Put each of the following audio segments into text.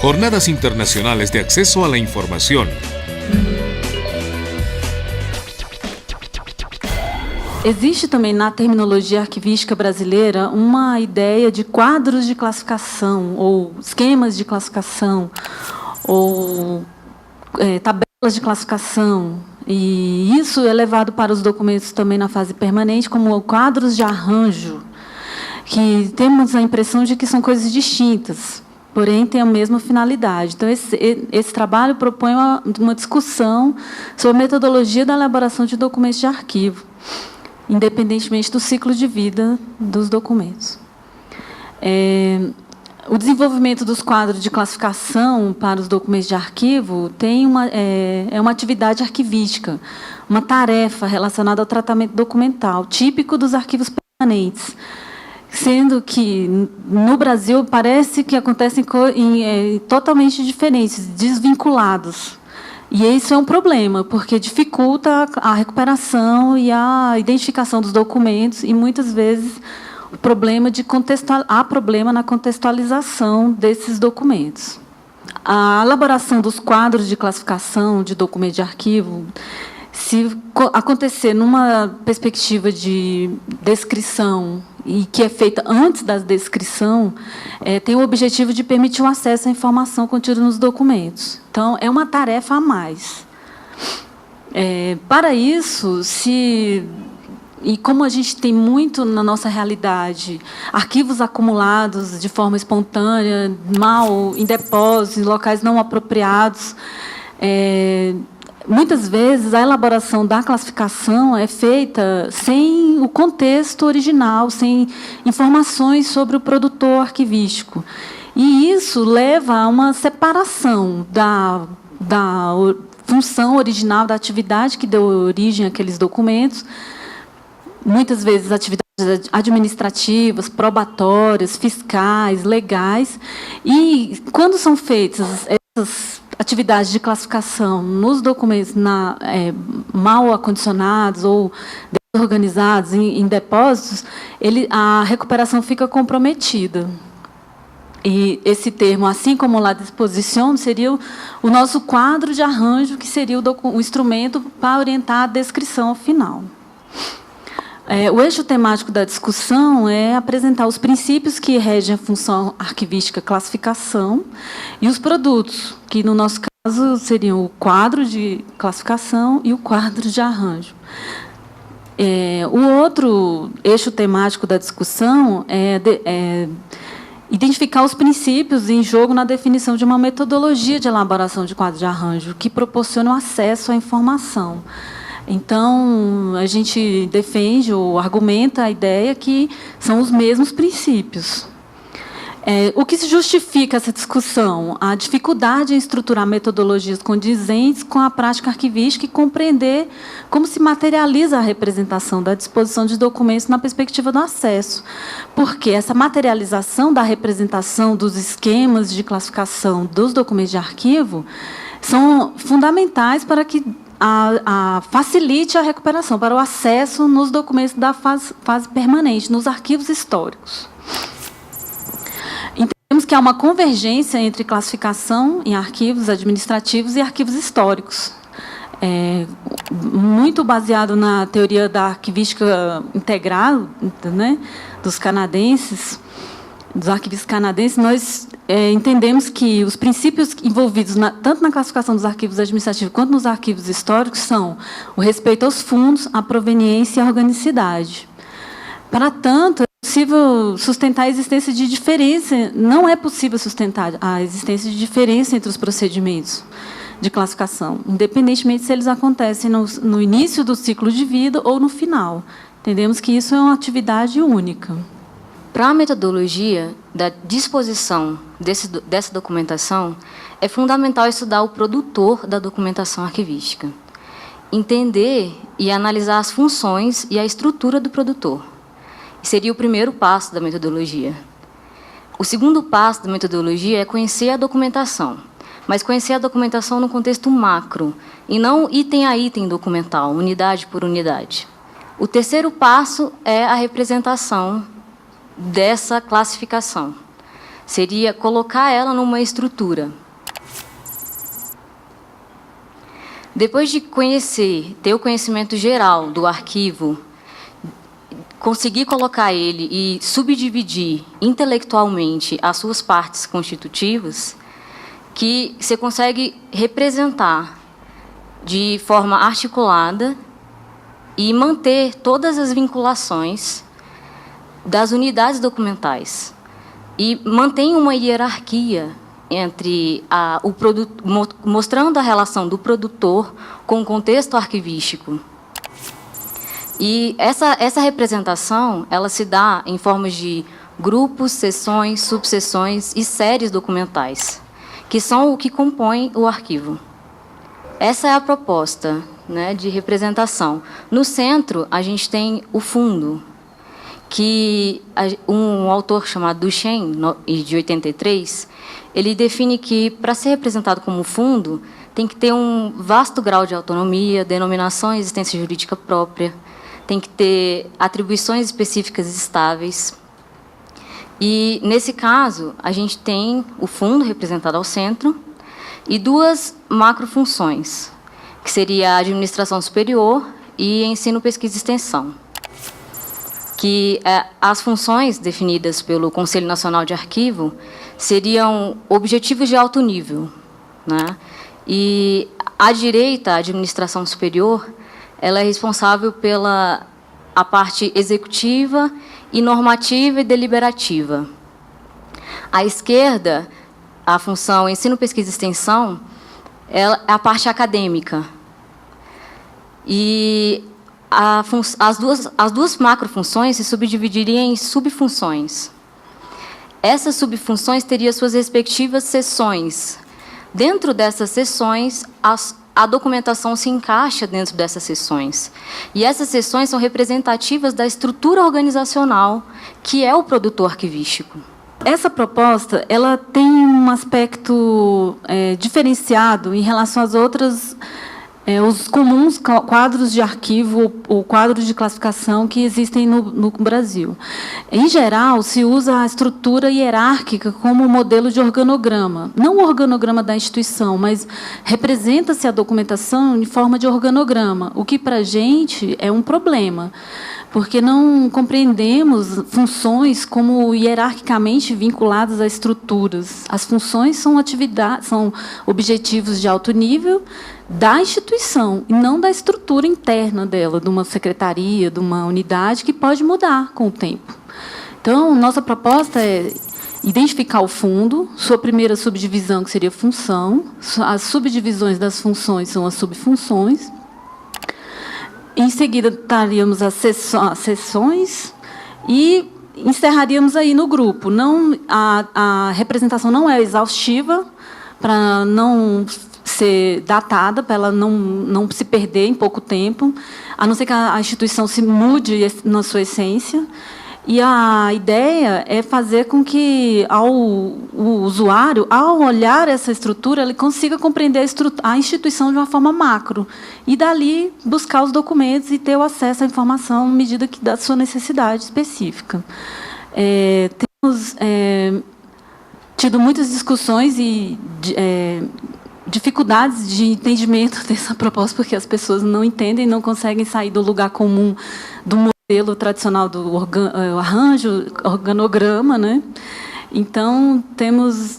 Jornadas Internacionales de Acceso a la Información. Existe também na terminologia arquivística brasileira uma ideia de quadros de classificação, ou esquemas de classificação, ou tabelas de classificação. E isso é levado para os documentos também na fase permanente como quadros de arranjo, que temos a impressão de que são coisas distintas, porém têm a mesma finalidade. Então, esse trabalho propõe uma discussão sobre a metodologia da elaboração de documentos de arquivo, independentemente do ciclo de vida dos documentos. O desenvolvimento dos quadros de classificação para os documentos de arquivo tem uma atividade arquivística, uma tarefa relacionada ao tratamento documental, típico dos arquivos permanentes, sendo que, no Brasil, parece que acontecem totalmente diferentes, desvinculados. E isso é um problema, porque dificulta a recuperação e a identificação dos documentos e, muitas vezes, há problema na contextualização desses documentos. A elaboração dos quadros de classificação de documentos de arquivo, se acontecer numa perspectiva de descrição e que é feita antes da descrição, tem o objetivo de permitir o acesso à informação contida nos documentos. Então, é uma tarefa a mais. Para isso, e como a gente tem muito na nossa realidade arquivos acumulados de forma espontânea, mal em depósitos, em locais não apropriados, muitas vezes a elaboração da classificação é feita sem o contexto original, sem informações sobre o produtor arquivístico. E isso leva a uma separação da função original, da atividade que deu origem àqueles documentos, muitas vezes atividades administrativas, probatórias, fiscais, legais. E, quando são feitas essas atividades de classificação nos documentos mal acondicionados ou desorganizados em depósitos, a recuperação fica comprometida. E esse termo, assim como lá disposição, seria o nosso quadro de arranjo, que seria o instrumento para orientar a descrição final. O eixo temático da discussão é apresentar os princípios que regem a função arquivística classificação e os produtos, que, no nosso caso, seriam o quadro de classificação e o quadro de arranjo. O outro eixo temático da discussão é identificar os princípios em jogo na definição de uma metodologia de elaboração de quadro de arranjo que proporciona o acesso à informação. Então, a gente defende ou argumenta a ideia que são os mesmos princípios. O que se justifica essa discussão? A dificuldade em estruturar metodologias condizentes com a prática arquivística e compreender como se materializa a representação da disposição de documentos na perspectiva do acesso. Porque essa materialização da representação dos esquemas de classificação dos documentos de arquivo são fundamentais para que facilite a recuperação, para o acesso nos documentos da fase permanente, nos arquivos históricos. Entendemos que há uma convergência entre classificação em arquivos administrativos e arquivos históricos, muito baseado na teoria da arquivística integrada, né, dos canadenses, dos arquivistas canadenses. Nós entendemos que os princípios envolvidos tanto na classificação dos arquivos administrativos quanto nos arquivos históricos são o respeito aos fundos, a proveniência e a organicidade. Para tanto, é possível sustentar a existência de diferença, não é possível sustentar a existência de diferença entre os procedimentos de classificação, independentemente se eles acontecem no início do ciclo de vida ou no final. Entendemos que isso é uma atividade única. Para a metodologia da disposição dessa documentação, é fundamental estudar o produtor da documentação arquivística, entender e analisar as funções e a estrutura do produtor. Seria o primeiro passo da metodologia. O segundo passo da metodologia é conhecer a documentação, mas conhecer a documentação no contexto macro, e não item a item documental, unidade por unidade. O terceiro passo é a representação dessa classificação, seria colocar ela numa estrutura. Depois de ter o conhecimento geral do arquivo, conseguir colocar ele e subdividir intelectualmente as suas partes constitutivas, que você consegue representar de forma articulada e manter todas as vinculações das unidades documentais. E mantém uma hierarquia entre o produto, mostrando a relação do produtor com o contexto arquivístico. E essa representação, ela se dá em formas de grupos, seções, subseções e séries documentais, que são o que compõem o arquivo. Essa é a proposta, né, de representação. No centro, a gente tem o fundo, que um autor chamado Duchenne, de 83, ele define que, para ser representado como fundo, tem que ter um vasto grau de autonomia, denominação e existência jurídica própria, tem que ter atribuições específicas estáveis. E, nesse caso, a gente tem o fundo representado ao centro e duas macrofunções, que seria a administração superior e ensino, pesquisa e extensão. Que as funções definidas pelo Conselho Nacional de Arquivo seriam objetivos de alto nível, né? E à direita, a administração superior, ela é responsável pela a parte executiva e normativa e deliberativa. À esquerda, a função ensino, pesquisa e extensão é a parte acadêmica. E as duas macrofunções se subdividiriam em subfunções. Essas subfunções teriam suas respectivas seções. Dentro dessas seções, a documentação se encaixa dentro dessas seções. E essas seções são representativas da estrutura organizacional que é o produtor arquivístico. Essa proposta, ela tem um aspecto diferenciado em relação às outras, os comuns quadros de arquivo ou quadros de classificação que existem no Brasil. Em geral, se usa a estrutura hierárquica como modelo de organograma. Não o organograma da instituição, mas representa-se a documentação em forma de organograma, o que, para a gente, é um problema, porque não compreendemos funções como hierarquicamente vinculadas a estruturas. As funções são objetivos de alto nível da instituição, e não da estrutura interna dela, de uma secretaria, de uma unidade, que pode mudar com o tempo. Então, nossa proposta é identificar o fundo, sua primeira subdivisão, que seria função, as subdivisões das funções são as subfunções. Em seguida, estaríamos as seções e encerraríamos aí no grupo. A representação não é exaustiva, para não ser datada, para ela não se perder em pouco tempo, a não ser que a instituição se mude na sua essência. E a ideia é fazer com que o usuário, ao olhar essa estrutura, ele consiga compreender a instituição de uma forma macro e, dali, buscar os documentos e ter o acesso à informação à medida da sua necessidade específica. Temos tido muitas discussões e dificuldades de entendimento dessa proposta, porque as pessoas não entendem, não conseguem sair do lugar comum do modelo tradicional do arranjo, organograma, né? Então, temos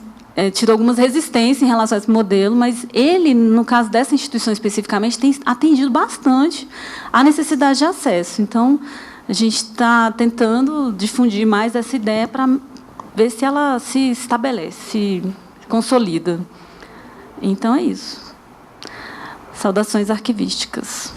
tido algumas resistências em relação a esse modelo, mas ele, no caso dessa instituição especificamente, tem atendido bastante à necessidade de acesso. Então, a gente está tentando difundir mais essa ideia para ver se ela se estabelece, se consolida. Então, é isso. Saudações arquivísticas.